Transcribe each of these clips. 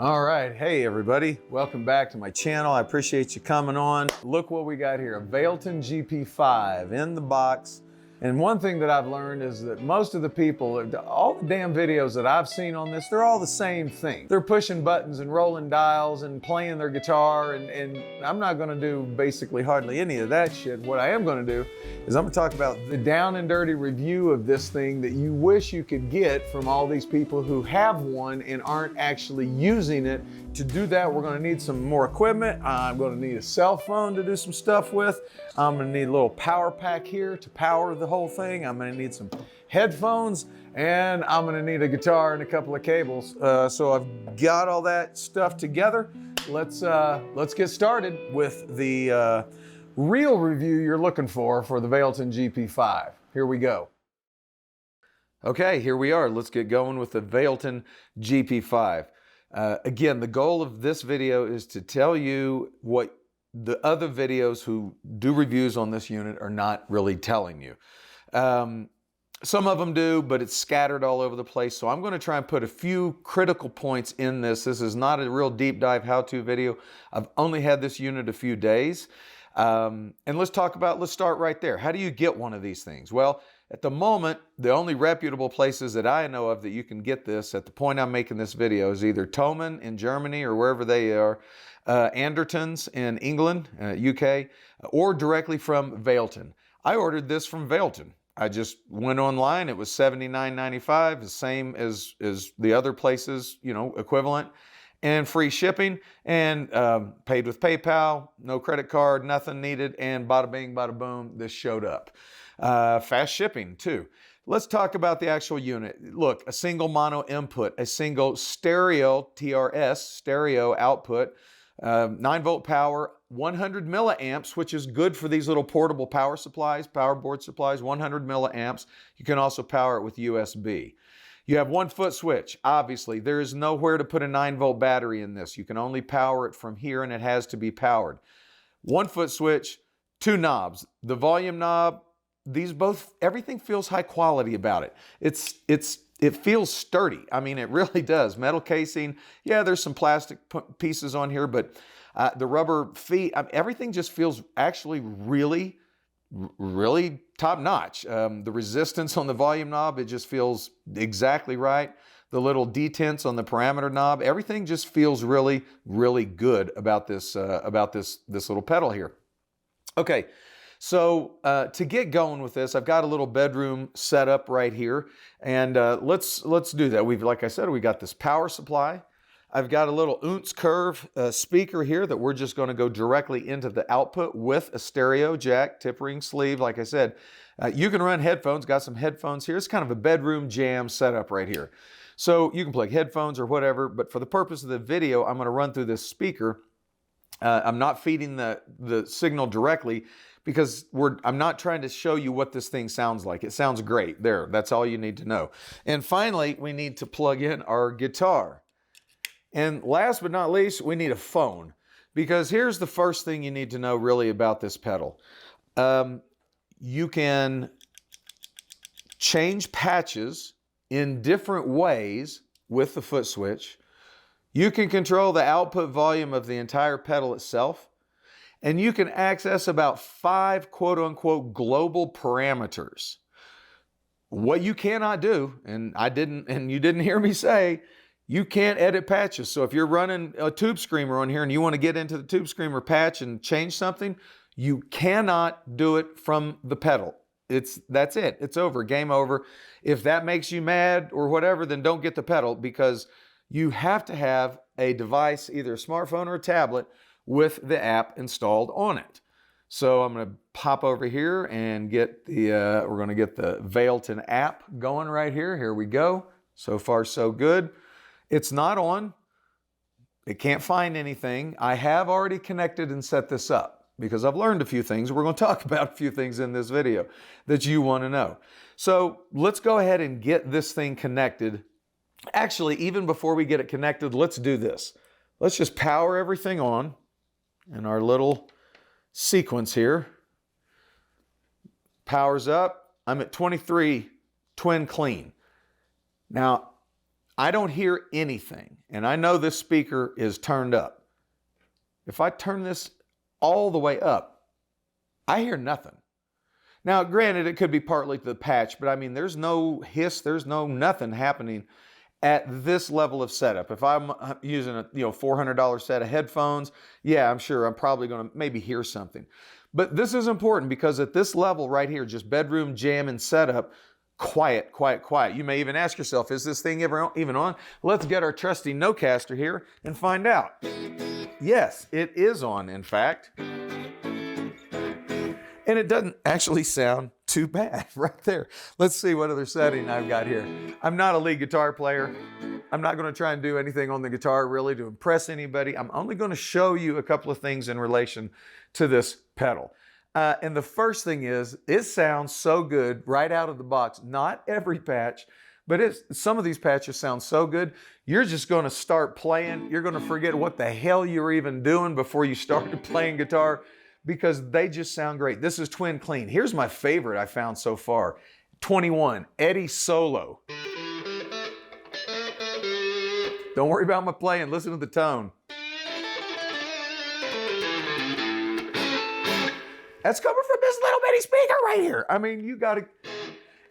All right, hey everybody, welcome back to my channel. I appreciate you coming on. Look what we got here, a Valeton GP-5 in the box. And one thing that I've learned is that most of the people, all the damn videos that I've seen on this, they're all the same thing. They're pushing buttons and rolling dials and playing their guitar, and I'm not gonna do basically hardly any of that shit. What I am gonna do is I'm gonna talk about the down and dirty review of this thing that you wish you could get from all these people who have one and aren't actually using it. To do that, we're gonna need some more equipment. I'm gonna need a cell phone to do some stuff with. I'm gonna need a little power pack here to power the whole thing. I'm gonna need some headphones, and I'm gonna need a guitar and a couple of cables. So I've got all that stuff together. Let's get started with the real review you're looking for the Valeton GP-5. Here we go. Okay, here we are. Let's get going with the Valeton GP-5. Again, the goal of this video is to tell you what the other videos who do reviews on this unit are not really telling you. Some of them do, but it's scattered all over the place. So I'm going to try and put a few critical points in this. This is not a real deep dive how-to video. I've only had this unit a few days. And let's start right there. How do you get one of these things? Well, at the moment, the only reputable places that I know of that you can get this at the point I'm making this video is either Thomann in Germany or wherever they are, Andertons in England, UK, or directly from Valeton. I ordered this from Valeton. I just went online. It was $79.95, the same as the other places, you know, equivalent, and free shipping, and paid with PayPal, no credit card, nothing needed, and bada bing, bada boom, this showed up. Fast shipping too. Let's talk about the actual unit. Look, a single mono input, a single stereo TRS, stereo output, 9-volt power, 100 milliamps, which is good for these little portable power supplies, power board supplies, 100 milliamps. You can also power it with USB. You have one foot switch. Obviously, there is nowhere to put a 9-volt battery in this. You can only power it from here, and it has to be powered. 1 foot switch, 2 knobs. The volume knob, everything feels high quality about it. It feels sturdy. I mean, it really does. Metal casing, yeah, there's some plastic pieces on here, but the rubber feet, everything just feels actually really, really top notch. The resistance on the volume knob, it just feels exactly right. The little detents on the parameter knob, everything just feels really, really good about this little pedal here. Okay. So to get going with this, I've got a little bedroom set up right here, and let's do that. Like I said, we got this power supply. I've got a little ounce curve speaker here that we're just going to go directly into the output with a stereo jack, tip ring sleeve. Like I said, you can run headphones. Got some headphones here. It's kind of a bedroom jam setup right here. So you can plug headphones or whatever, but for the purpose of the video, I'm going to run through this speaker. I'm not feeding the signal directly, because I'm not trying to show you what this thing sounds like. It sounds great. There, that's all you need to know. And finally, we need to plug in our guitar. And last but not least, we need a phone, because here's the first thing you need to know really about this pedal. You can change patches in different ways with the foot switch. You can control the output volume of the entire pedal itself. And you can access about 5 quote-unquote global parameters. What you cannot do, and you didn't hear me say, you can't edit patches. So if you're running a tube screamer on here and you want to get into the tube screamer patch and change something, you cannot do it from the pedal. That's it. It's over. Game over. If that makes you mad or whatever, then don't get the pedal, because you have to have a device, either a smartphone or a tablet, with the app installed on it. So I'm going to pop over here and get we're going to get the Valeton app going right here. Here we go. So far, so good. It's not on. It can't find anything. I have already connected and set this up because I've learned a few things. We're going to talk about a few things in this video that you want to know. So let's go ahead and get this thing connected. Actually, even before we get it connected, let's do this. Let's just power everything on in our little sequence here. Powers up. I'm at 23 twin clean. Now, I don't hear anything, and I know this speaker is turned up. If I turn this all the way up, I hear nothing. Now, granted, it could be partly to the patch, but I mean, there's no hiss, there's no nothing happening at this level of setup. If I'm using a $400 set of headphones, yeah, I'm sure I'm probably going to maybe hear something. But this is important because at this level right here, just bedroom jamming setup, quiet, quiet, quiet. You may even ask yourself, is this thing ever even on? Let's get our trusty Nocaster here and find out. Yes, it is on, in fact. And it doesn't actually sound too bad right there. Let's see what other setting I've got here. I'm not a lead guitar player. I'm not going to try and do anything on the guitar really to impress anybody. I'm only going to show you a couple of things in relation to this pedal. And the first thing is, it sounds so good right out of the box. Not every patch, but some of these patches sound so good, you're just going to start playing. You're going to forget what the hell you were even doing before you started playing guitar, because they just sound great. This is Twin Clean. Here's my favorite I found so far. 21, Eddie Solo. Don't worry about my playing, listen to the tone. That's coming from this little bitty speaker right here. I mean,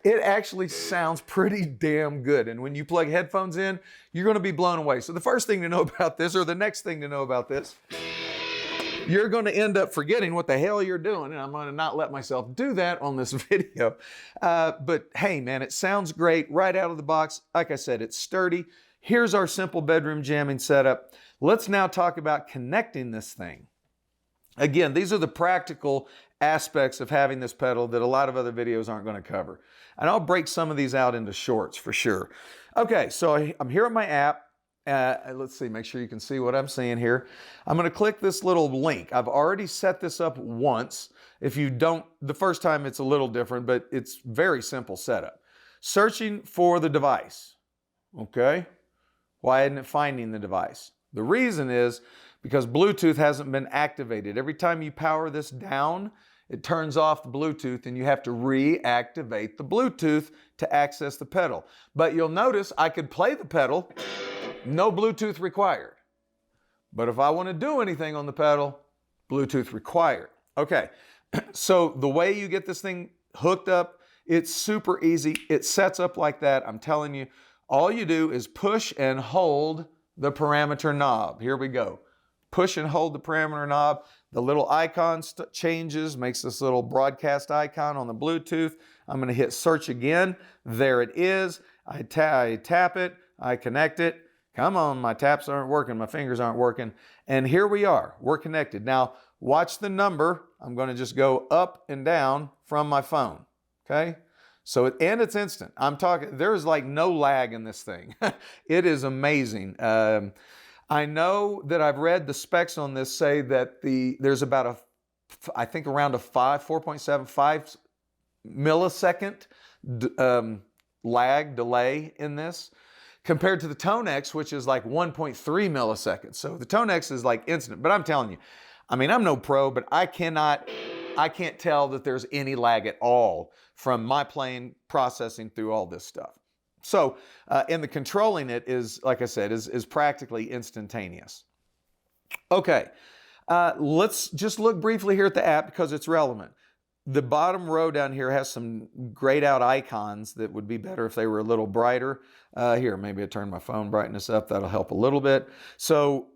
it actually sounds pretty damn good. And when you plug headphones in, you're gonna be blown away. So the first thing to know about this, or the next thing to know about this, you're going to end up forgetting what the hell you're doing, and I'm going to not let myself do that on this video. But hey, man, it sounds great right out of the box. Like I said, it's sturdy. Here's our simple bedroom jamming setup. Let's now talk about connecting this thing. Again, these are the practical aspects of having this pedal that a lot of other videos aren't going to cover. And I'll break some of these out into shorts for sure. Okay, so I'm here on my app. Let's see, make sure you can see what I'm seeing here. I'm going to click this little link. I've already set this up once. If you don't, the first time it's a little different, but it's very simple setup. Searching for the device. Okay. Why isn't it finding the device? The reason is because Bluetooth hasn't been activated. Every time you power this down, it turns off the Bluetooth and you have to reactivate the Bluetooth to access the pedal. But you'll notice I could play the pedal. No Bluetooth required. But if I want to do anything on the pedal, Bluetooth required. Okay, so the way you get this thing hooked up, it's super easy. It sets up like that. I'm telling you, all you do is push and hold the parameter knob. Here we go. Push and hold the parameter knob. The little icon changes, makes this little broadcast icon on the Bluetooth. I'm going to hit search again. There it is. I tap it. I connect it. Come on, my taps aren't working, my fingers aren't working. And here we are, we're connected. Now, watch the number. I'm gonna just go up and down from my phone, okay? So, and it's instant. I'm talking, there's like no lag in this thing. It is amazing. I know that I've read the specs on this say that there's about I think around a 4.75 millisecond delay in this, compared to the Tonex, which is like 1.3 milliseconds. So the Tonex is like instant, but I'm telling you, I mean, I'm no pro, but I can't tell that there's any lag at all from my playing, processing through all this stuff. So, and the controlling it is, like I said, is practically instantaneous. Okay, let's just look briefly here at the app because it's relevant. The bottom row down here has some grayed out icons that would be better if they were a little brighter. Here, maybe I turn my phone brightness up. That'll help a little bit. So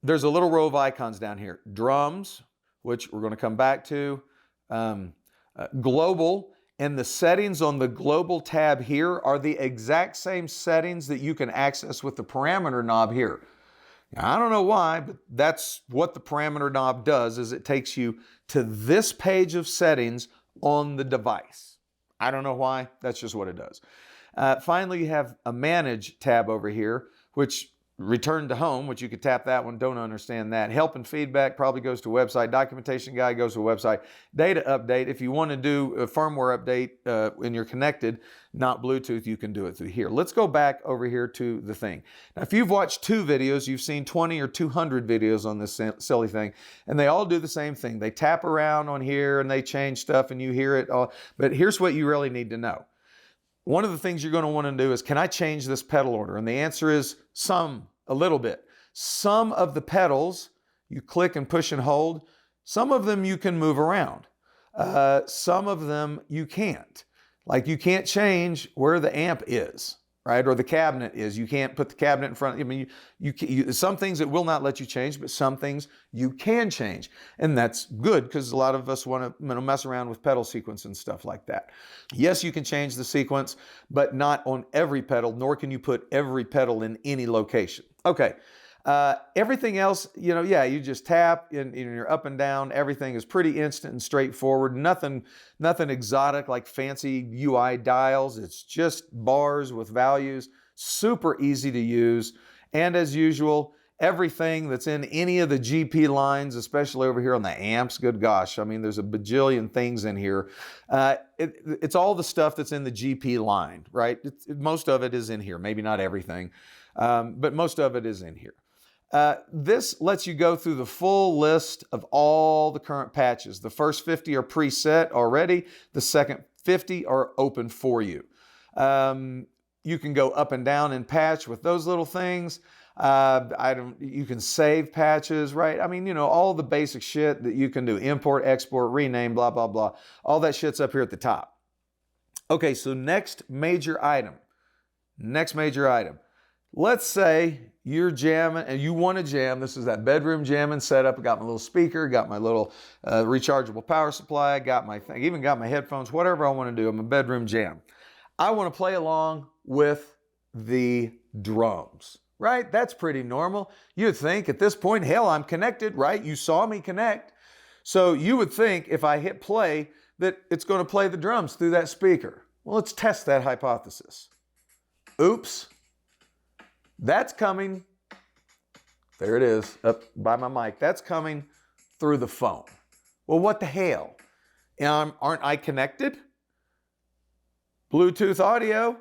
there's a little row of icons down here. Drums, which we're going to come back to. Global, and the settings on the global tab here are the exact same settings that you can access with the parameter knob here. Now, I don't know why, but that's what the parameter knob does, is it takes you to this page of settings on the device. I don't know why, that's just what it does. Finally, you have a Manage tab over here, which Return to Home, which you could tap that one, don't understand that. Help and Feedback probably goes to a website. Documentation Guide goes to a website. Data Update, if you want to do a firmware update when you're connected, not Bluetooth, you can do it through here. Let's go back over here to the thing. Now, if you've watched 2 videos, you've seen 20 or 200 videos on this silly thing, and they all do the same thing. They tap around on here and they change stuff and you hear it all. But here's what you really need to know. one of the things you're going to want to do is, can I change this pedal order? And the answer is some, a little bit. Some of the pedals you click and push and hold, some of them you can move around. Some of them you can't. Like you can't change where the amp is, right? Or the cabinet is. You can't put the cabinet in front. I mean, some things it will not let you change, but some things you can change. And that's good because a lot of us want to mess around with pedal sequence and stuff like that. Yes, you can change the sequence, but not on every pedal, nor can you put every pedal in any location. Okay. Everything else, you just tap and you're up and down. Everything is pretty instant and straightforward. Nothing exotic like fancy UI dials. It's just bars with values, super easy to use. And as usual, everything that's in any of the GP lines, especially over here on the amps, good gosh, I mean, there's a bajillion things in here. It's all the stuff that's in the GP line, right? Most of it is in here, maybe not everything, but most of it is in here. This lets you go through the full list of all the current patches. The first 50 are preset already. The second 50 are open for you. You can go up and down in patch with those little things. You can save patches, right? I mean, all the basic shit that you can do. Import, export, rename, blah, blah, blah. All that shit's up here at the top. Okay, so next major item. Let's say you're jamming and you want to jam. This is that bedroom jamming setup. I got my little speaker, got my little rechargeable power supply, got my thing, even got my headphones, whatever I want to do. I'm a bedroom jam. I want to play along with the drums, right? That's pretty normal. You'd think at this point, hell, I'm connected, right? You saw me connect. So you would think if I hit play that it's going to play the drums through that speaker. Well, let's test that hypothesis. Oops. That's coming, there it is, up by my mic. That's coming through the phone. Well, what the hell? Aren't I connected? Bluetooth audio.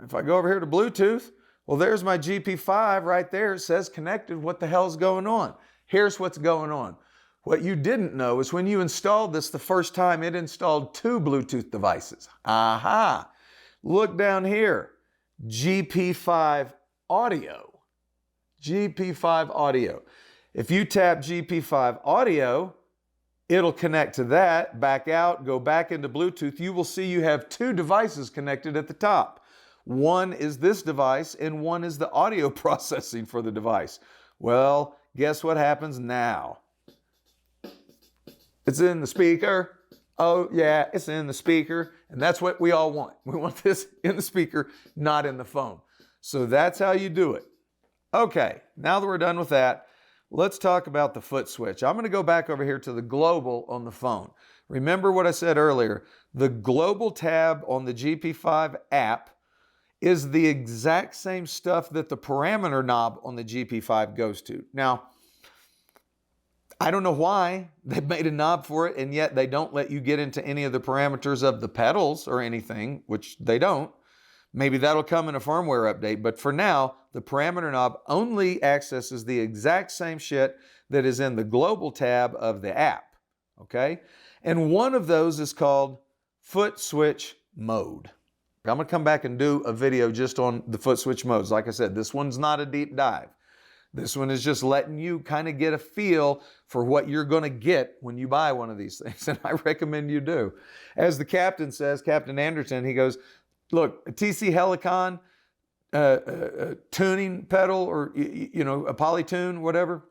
If I go over here to Bluetooth, well, there's my GP-5 right there. It says connected. What the hell's going on? Here's what's going on. What you didn't know is when you installed this the first time, it installed 2 Bluetooth devices. Aha! Look down here. GP-5 audio. GP-5 audio. If you tap GP-5 audio, it'll connect to that, back out, go back into Bluetooth. You will see you have 2 devices connected at the top. One is this device and one is the audio processing for the device. Well, guess what happens now? It's in the speaker. Oh yeah, it's in the speaker. And that's what we all want. We want this in the speaker, not in the phone. So that's how you do it. Okay, now that we're done with that, let's talk about the foot switch. I'm going to go back over here to the global on the phone. Remember what I said earlier. The global tab on the GP-5 app is the exact same stuff that the parameter knob on the GP-5 goes to. Now, I don't know why they've made a knob for it, and yet they don't let you get into any of the parameters of the pedals or anything, which they don't. Maybe that'll come in a firmware update, but for now, the parameter knob only accesses the exact same shit that is in the global tab of the app, okay? And one of those is called Footswitch Mode. I'm gonna come back and do a video just on the Footswitch modes. Like I said, this one's not a deep dive. This one is just letting you kind of get a feel for what you're going to get when you buy one of these things, and I recommend you do. As the captain says, Captain Anderson, he goes, look, a TC Helicon tuning pedal, or a Polytune, whatever,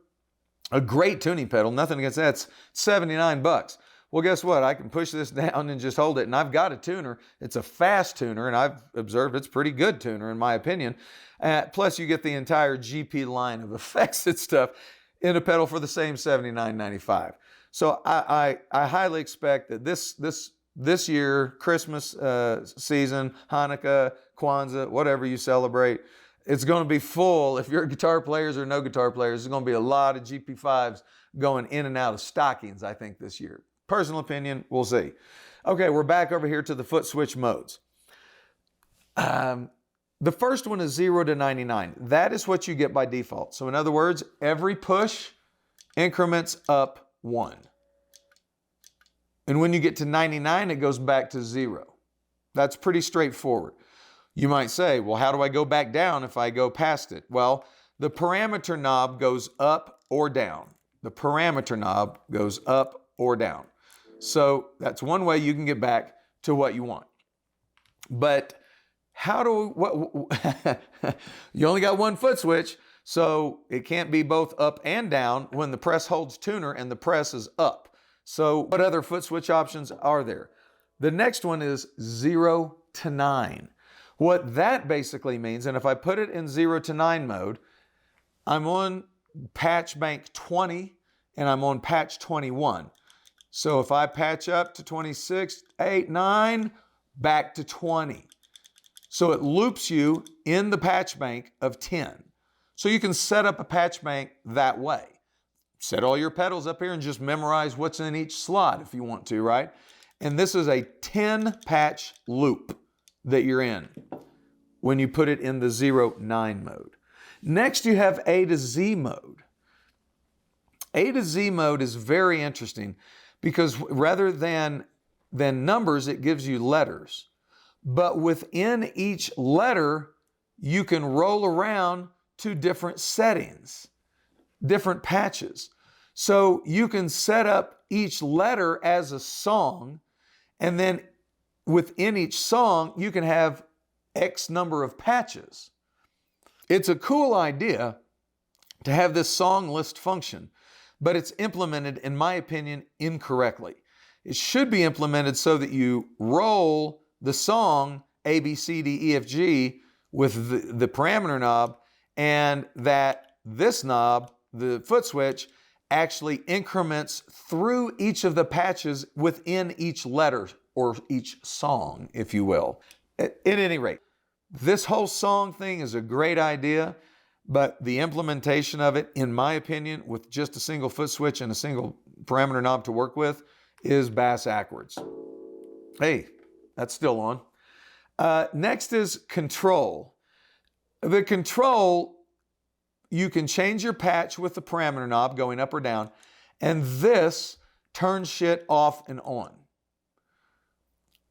a great tuning pedal, nothing against that, it's $79. Well, guess what? I can push this down and just hold it, and I've got a tuner. It's a fast tuner, and I've observed it's a pretty good tuner in my opinion. Plus, you get the entire GP line of effects and stuff in a pedal for the same $79.95. So I highly expect that this year, Christmas season, Hanukkah, Kwanzaa, whatever you celebrate, it's going to be full. If you're guitar players or no guitar players, there's going to be a lot of GP5s going in and out of stockings, I think, this year. Personal opinion, we'll see. Okay, we're back over here to the Footswitch modes. The first one is 0 to 99. That is what you get by default. So in other words, every push increments up 1. And when you get to 99, it goes back to 0. That's pretty straightforward. You might say, well, how do I go back down if I go past it? Well, the parameter knob goes up or down. The parameter knob goes up or down. So that's one way you can get back to what you want. But how do you only got one foot switch, so it can't be both up and down when the press holds tuner and the press is up. So what other foot switch options are there? The next one is 0 to 9. What that basically means, and if I put it in 0 to 9 mode, I'm on patch bank 20 and I'm on patch 21. So if I patch up to 26, 8, 9, back to 20. So it loops you in the patch bank of 10. So you can set up a patch bank that way. Set all your pedals up here and just memorize what's in each slot if you want to, right? And this is a 10 patch loop that you're in when you put it in the 0-9 mode. Next, you have A to Z mode. A to Z mode is very interesting because rather than numbers, it gives you letters. But within each letter, you can roll around to different settings, different patches. So you can set up each letter as a song, and then within each song, you can have X number of patches. It's a cool idea to have this song list function, but it's implemented, in my opinion, incorrectly. It should be implemented so that you roll the song A, B, C, D, E, F, G with the parameter knob, and that this knob, the foot switch, actually increments through each of the patches within each letter or each song, if you will. At any rate, this whole song thing is a great idea, but the implementation of it, in my opinion, with just a single foot switch and a single parameter knob to work with, is bass backwards. Hey, that's still on. Next is control. The control, you can change your patch with the parameter knob going up or down, and this turns shit off and on.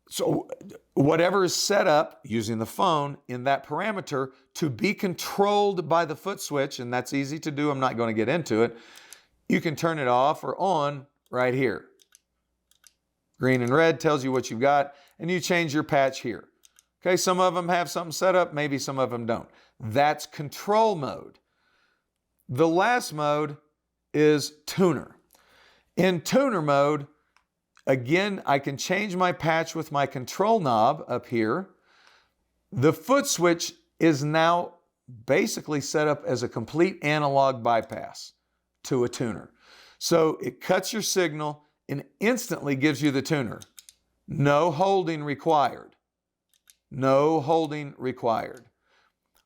So whatever is set up using the phone in that parameter to be controlled by the foot switch, and that's easy to do, I'm not going to get into it, you can turn it off or on right here. Green and red tells you what you've got, and you change your patch here. Okay, some of them have something set up, maybe some of them don't. That's control mode. The last mode is tuner. In tuner mode, again, I can change my patch with my control knob up here. The foot switch is now basically set up as a complete analog bypass to a tuner. So it cuts your signal and instantly gives you the tuner. No holding required. No holding required.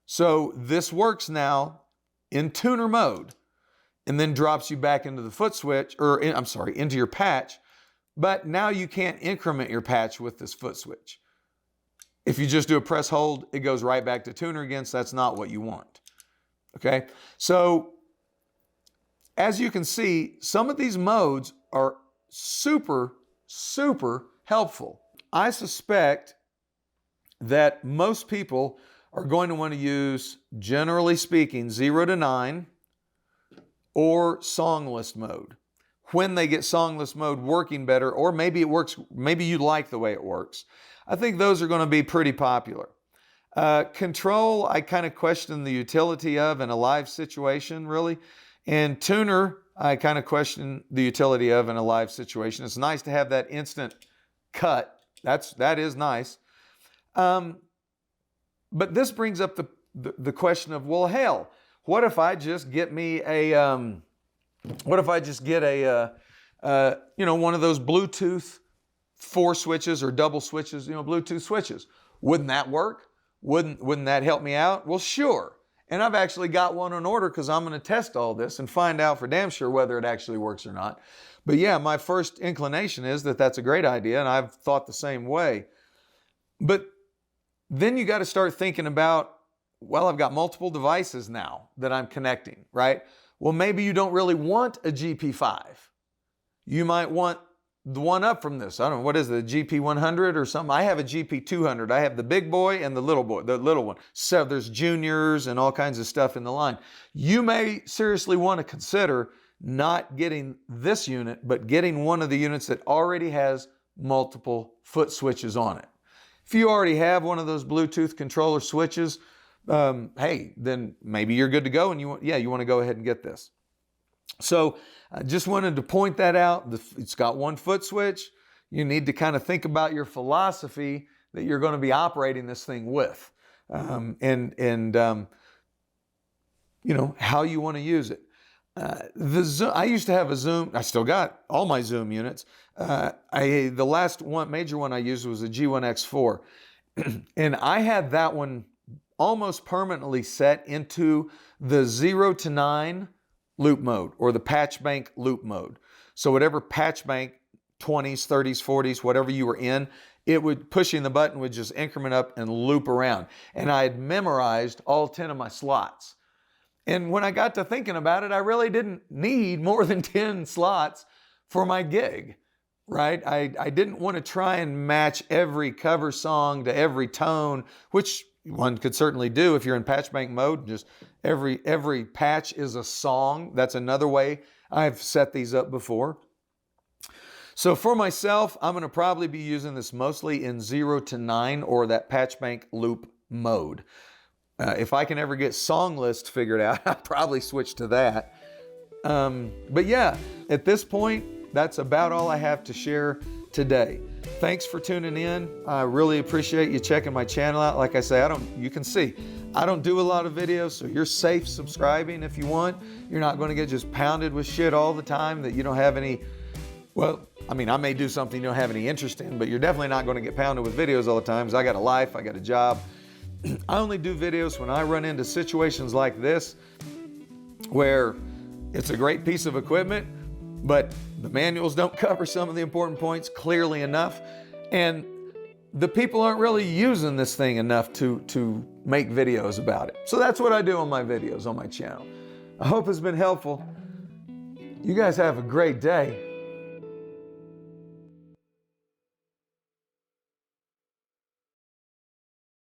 So this works now in tuner mode and then drops you back into the foot switch, into your patch, but now you can't increment your patch with this foot switch. If you just do a press hold, it goes right back to tuner again, so that's not what you want. Okay, so as you can see, some of these modes are super, super helpful. I suspect that most people are going to want to use, generally speaking, 0 to 9 or song list mode. When they get song list mode working better, or maybe it works, maybe you like the way it works. I think those are going to be pretty popular. Control, I kind of question the utility of in a live situation, really. And tuner, I kind of question the utility of in a live situation. It's nice to have that instant cut. That is nice. But this brings up the question of, well, hell, what if I just get me one of those Bluetooth 4 switches or double switches, Bluetooth switches? Wouldn't that work? Wouldn't that help me out? Well, sure. And I've actually got one on order because I'm going to test all this and find out for damn sure whether it actually works or not. But yeah, my first inclination is that that's a great idea, and I've thought the same way. But then you got to start thinking about, well, I've got multiple devices now that I'm connecting, right? Well, maybe you don't really want a GP-5. You might want the one up from this. I don't know, what is it, the GP-100 or something? I have a GP-200. I have the big boy and the little one. So there's juniors and all kinds of stuff in the line. You may seriously want to consider not getting this unit, but getting one of the units that already has multiple foot switches on it. If you already have one of those Bluetooth controller switches, hey, then maybe you're good to go and you want to go ahead and get this. So I just wanted to point that out. It's got one foot switch. You need to kind of think about your philosophy that you're going to be operating this thing with, you know, how you want to use it. I used to have a Zoom. I still got all my Zoom units. The last major one I used was a G1X4, and I had that one almost permanently set into the 0 to 9 loop mode, or the patch bank loop mode. So whatever patch bank, 20s, 30s, 40s, whatever you were in, pushing the button would just increment up and loop around. And I had memorized all 10 of my slots. And when I got to thinking about it, I really didn't need more than 10 slots for my gig, right? I didn't want to try and match every cover song to every tone, which one could certainly do if you're in patch bank mode. Just every patch is a song. That's another way I've set these up before. So for myself, I'm going to probably be using this mostly in 0 to 9 or that patch bank loop mode. If I can ever get song list figured out, I'll probably switch to that. But yeah, at this point, that's about all I have to share today. Thanks for tuning in. I really appreciate you checking my channel out. Like I say, you can see, I don't do a lot of videos, so you're safe subscribing if you want. You're not going to get just pounded with shit all the time that you don't have any, well, I mean, I may do something you don't have any interest in, but you're definitely not going to get pounded with videos all the time, because I got a life, I got a job. I only do videos when I run into situations like this, where it's a great piece of equipment, but the manuals don't cover some of the important points clearly enough, and the people aren't really using this thing enough to make videos about it. So that's what I do on my videos on my channel. I hope it's been helpful. You guys have a great day.